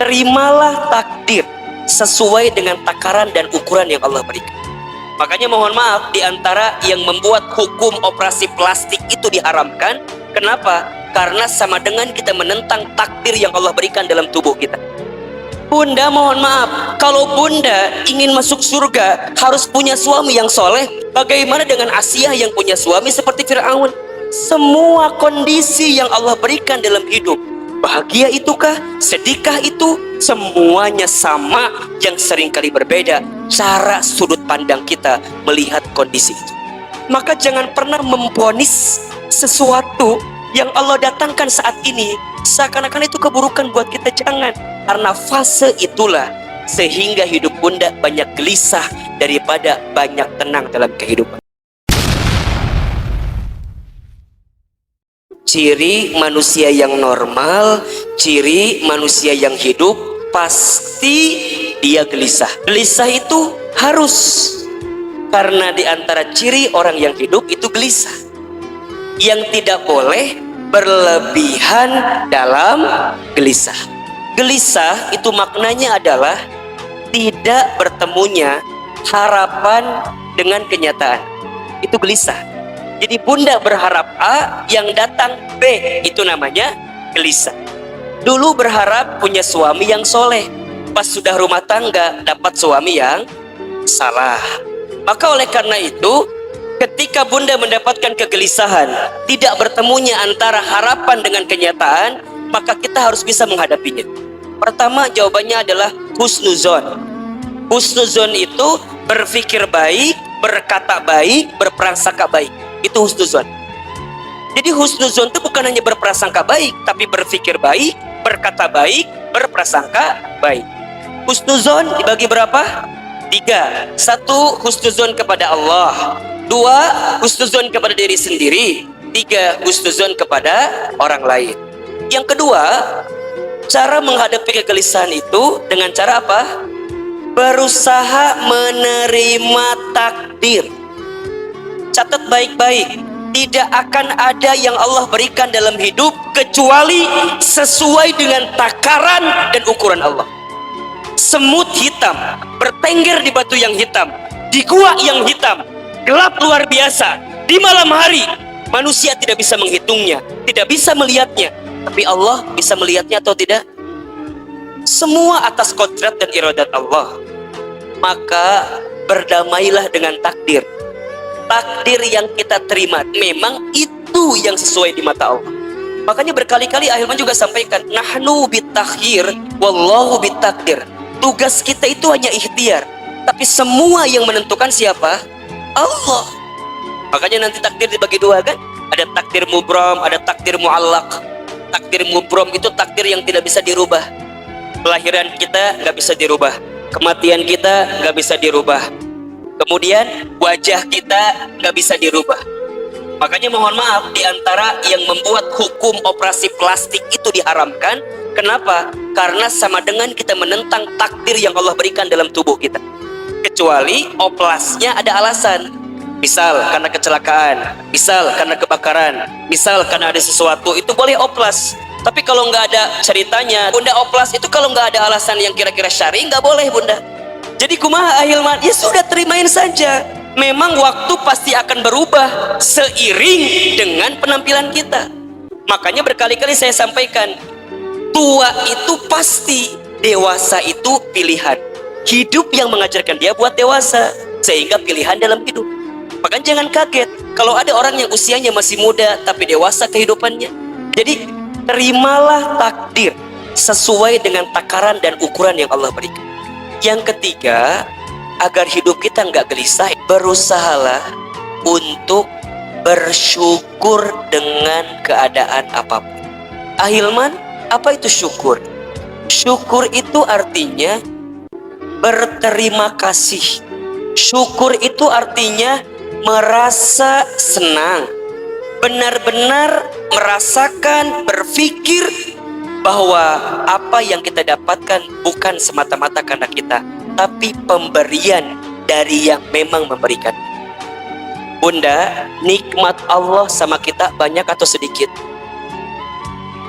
terimalah takdir sesuai dengan takaran dan ukuran yang Allah berikan. Makanya mohon maaf, di antara yang membuat hukum operasi plastik itu diharamkan, kenapa? Karena sama dengan kita menentang takdir yang Allah berikan dalam tubuh kita. Bunda mohon maaf, kalau bunda ingin masuk surga harus punya suami yang soleh. Bagaimana dengan Asiyah yang punya suami seperti Fir'aun? Semua kondisi yang Allah berikan dalam hidup, bahagia itukah, sedihkah itu, semuanya sama, yang seringkali berbeda cara sudut pandang kita melihat kondisi itu. Maka jangan pernah memvonis sesuatu yang Allah datangkan saat ini seakan-akan itu keburukan buat kita, jangan. Karena fase itulah sehingga hidup bunda banyak gelisah daripada banyak tenang dalam kehidupan. Ciri manusia yang normal, ciri manusia yang hidup, pasti dia gelisah. Gelisah itu harus, karena di antara ciri orang yang hidup itu gelisah. Yang tidak boleh berlebihan dalam gelisah. Gelisah itu maknanya adalah tidak bertemunya harapan dengan kenyataan. Itu gelisah. Jadi bunda berharap A, yang datang B, itu namanya gelisah. Dulu berharap punya suami yang soleh, pas sudah rumah tangga dapat suami yang salah. Maka oleh karena itu, ketika bunda mendapatkan kegelisahan, tidak bertemunya antara harapan dengan kenyataan, maka kita harus bisa menghadapinya. Pertama, jawabannya adalah husnuzon. Husnuzon itu berpikir baik, berkata baik, berprasangka baik. Itu husnuzon. Jadi husnuzon itu bukan hanya berprasangka baik, tapi berpikir baik, berkata baik, berprasangka baik. Husnuzon dibagi berapa? 3. 1. Husnuzon kepada Allah. 2. Husnuzon kepada diri sendiri. 3. Husnuzon kepada orang lain. Yang kedua, cara menghadapi kegelisahan itu dengan cara apa? Berusaha menerima takdir. Catat baik-baik, tidak akan ada yang Allah berikan dalam hidup kecuali sesuai dengan takaran dan ukuran Allah. Semut hitam bertengger di batu yang hitam, di gua yang hitam, gelap luar biasa, di malam hari. Manusia tidak bisa menghitungnya, tidak bisa melihatnya, tapi Allah bisa melihatnya atau tidak? Semua atas kodrat dan iradat Allah. Maka berdamailah dengan takdir. Takdir yang kita terima memang itu yang sesuai di mata Allah. Makanya berkali-kali Ahilman juga sampaikan, nahnu bitakhir wallahu bitakdir. Tugas kita itu hanya ikhtiar, tapi semua yang menentukan siapa? Allah. Makanya nanti takdir dibagi dua kan? Ada takdir mubram, ada takdir muallaq. Takdir mubram itu takdir yang tidak bisa dirubah. Kelahiran kita nggak bisa dirubah, kematian kita nggak bisa dirubah, kemudian wajah kita nggak bisa dirubah. Makanya mohon maaf, di antara yang membuat hukum operasi plastik itu diharamkan, kenapa? Karena sama dengan kita menentang takdir yang Allah berikan dalam tubuh kita. Kecuali oplasnya ada alasan. Misal karena kecelakaan, misal karena kebakaran, misal karena ada sesuatu, itu boleh oplas. Tapi kalau nggak ada ceritanya, bunda oplas itu kalau nggak ada alasan yang kira-kira syar'i, nggak boleh bunda. Jadi kumaha Ahilman? Ya sudah, terimain saja. Memang waktu pasti akan berubah seiring dengan penampilan kita. Makanya berkali-kali saya sampaikan, tua itu pasti, dewasa itu pilihan. Hidup yang mengajarkan dia buat dewasa, sehingga pilihan dalam hidup. Makanya jangan kaget kalau ada orang yang usianya masih muda tapi dewasa kehidupannya. Jadi terimalah takdir sesuai dengan takaran dan ukuran yang Allah berikan. Yang ketiga, agar hidup kita nggak gelisah, berusahalah untuk bersyukur dengan keadaan apapun. Ahilman, apa itu syukur? Syukur itu artinya berterima kasih. Syukur itu artinya merasa senang, benar-benar merasakan, berpikir bahwa apa yang kita dapatkan bukan semata-mata karena kita, tapi pemberian dari yang memang memberikan. Bunda, nikmat Allah sama kita banyak atau sedikit?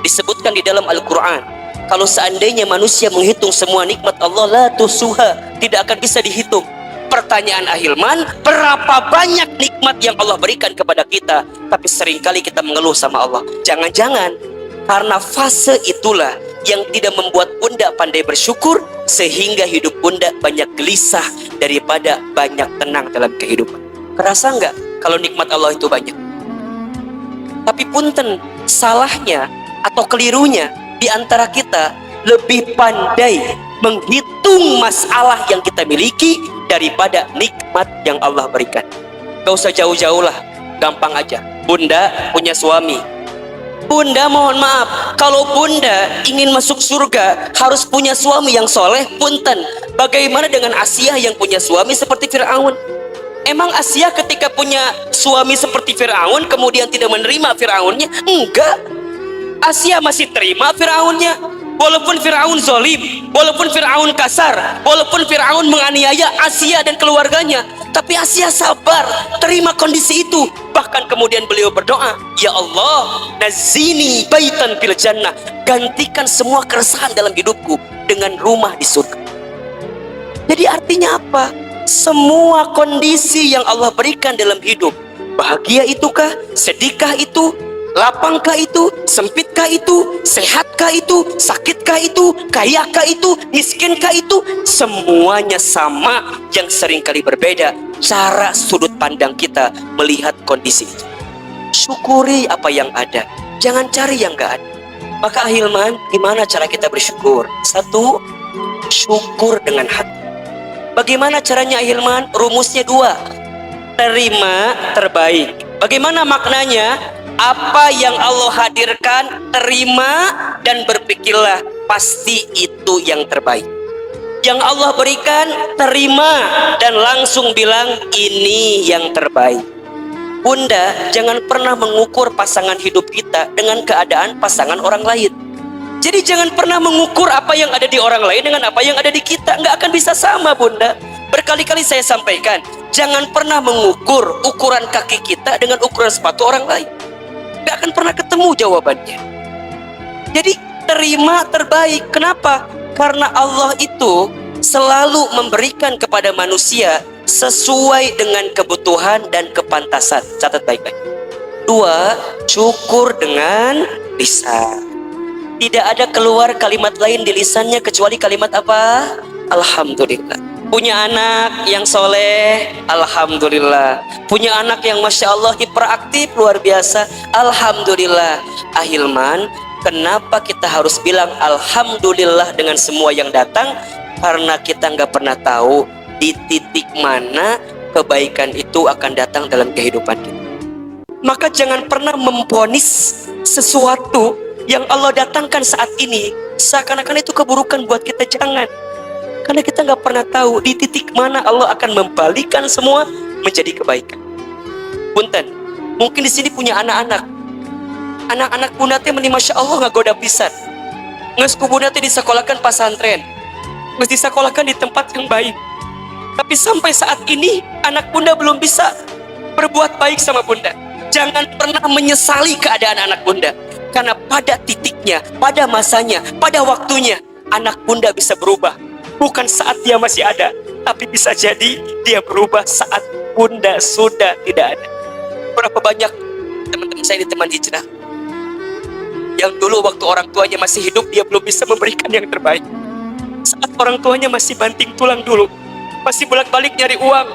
Disebutkan di dalam Al-Quran, Kalau seandainya manusia menghitung semua nikmat Allah, la tusuha, tidak akan bisa dihitung. Pertanyaan Ahilman, berapa banyak nikmat yang Allah berikan kepada kita, tapi seringkali kita mengeluh sama Allah. Jangan-jangan karena fase itulah yang tidak membuat Bunda pandai bersyukur, sehingga hidup Bunda banyak gelisah daripada banyak tenang dalam kehidupan. Kerasa nggak kalau nikmat Allah itu banyak? Tapi punten, salahnya atau kelirunya di antara kita lebih pandai menghitung masalah yang kita miliki daripada nikmat yang Allah berikan. Gak usah jauh-jauh lah, gampang aja. Bunda punya suami. Bunda mohon maaf, kalau Bunda ingin masuk surga harus punya suami yang soleh, punten. Bagaimana dengan Asia yang punya suami seperti Fir'aun? Emang Asia ketika punya suami seperti Fir'aun kemudian tidak menerima Fir'aunnya? Enggak. Asia masih terima Fir'aunnya. Walaupun Fir'aun zolim, walaupun Fir'aun kasar, walaupun Fir'aun menganiaya Asia dan keluarganya, tapi Asia sabar, terima kondisi itu. Bahkan kemudian beliau berdoa, ya Allah, nazini baitan fil jannah, gantikan semua keresahan dalam hidupku dengan rumah di surga. Jadi artinya apa? Semua kondisi yang Allah berikan dalam hidup, bahagia itukah, sedihkah itu, lapangkah itu, sempitkah itu, sehatkah itu, sakitkah itu, kayakah itu, miskinkah itu, semuanya sama. Yang seringkali berbeda cara sudut pandang kita melihat kondisi itu. Syukuri apa yang ada, jangan cari yang gak ada. Maka Ahilman, gimana cara kita bersyukur? Satu, syukur dengan hati. Bagaimana caranya Ahilman? Rumusnya dua, terima terbaik. Bagaimana maknanya? Apa yang Allah hadirkan, terima dan berpikirlah, pasti itu yang terbaik. Yang Allah berikan, terima dan langsung bilang, ini yang terbaik. Bunda, jangan pernah mengukur pasangan hidup kita dengan keadaan pasangan orang lain. Jadi jangan pernah mengukur apa yang ada di orang lain dengan apa yang ada di kita. Nggak akan bisa sama, Bunda. Berkali-kali saya sampaikan, jangan pernah mengukur ukuran kaki kita dengan ukuran sepatu orang lain. Gak akan pernah ketemu jawabannya. Jadi terima terbaik. Kenapa? Karena Allah itu selalu memberikan kepada manusia sesuai dengan kebutuhan dan kepantasan. Catat baik-baik. Dua, syukur dengan lisan. Tidak ada keluar kalimat lain di lisannya kecuali kalimat apa? Alhamdulillah. Punya anak yang soleh, alhamdulillah. Punya anak yang masya Allah hiperaktif luar biasa, alhamdulillah. Ahilman, kenapa kita harus bilang alhamdulillah dengan semua yang datang? Karena kita nggak pernah tahu di titik mana kebaikan itu akan datang dalam kehidupan kita. Maka jangan pernah memvonis sesuatu yang Allah datangkan saat ini seakan-akan itu keburukan buat kita. Jangan. Karena kita nggak pernah tahu di titik mana Allah akan membalikan semua menjadi kebaikan. Punten, mungkin di sini punya anak-anak. Anak-anak Bunda teh meni masya Allah nggak goda pisan. Nges ku Bunda teh disekolahkan pesantren, nges disekolahkan di tempat yang baik. Tapi sampai saat ini anak Bunda belum bisa berbuat baik sama Bunda. Jangan pernah menyesali keadaan anak Bunda. Karena pada titiknya, pada masanya, pada waktunya, anak Bunda bisa berubah. Bukan saat dia masih ada, tapi bisa jadi dia berubah saat Bunda sudah tidak ada. Berapa banyak teman-teman saya di teman hijrah yang dulu waktu orang tuanya masih hidup, dia belum bisa memberikan yang terbaik. Saat orang tuanya masih banting tulang dulu, masih bolak-balik nyari uang,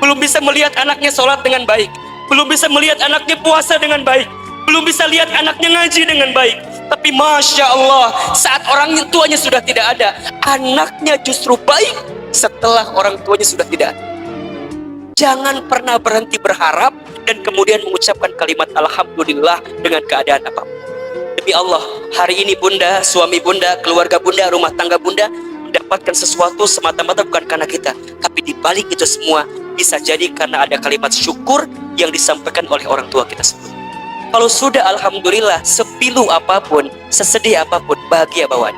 belum bisa melihat anaknya sholat dengan baik, belum bisa melihat anaknya puasa dengan baik, belum bisa lihat anaknya ngaji dengan baik. Tapi masya Allah, saat orang tuanya sudah tidak ada, anaknya justru baik setelah orang tuanya sudah tidak ada. Jangan pernah berhenti berharap dan kemudian mengucapkan kalimat alhamdulillah dengan keadaan apapun. Demi Allah, hari ini Bunda, suami Bunda, keluarga Bunda, rumah tangga Bunda mendapatkan sesuatu semata-mata bukan karena kita, tapi di balik itu semua bisa jadi karena ada kalimat syukur yang disampaikan oleh orang tua kita semua. Kalau sudah alhamdulillah, sepilu apapun, sesedih apapun, bahagia bawaan.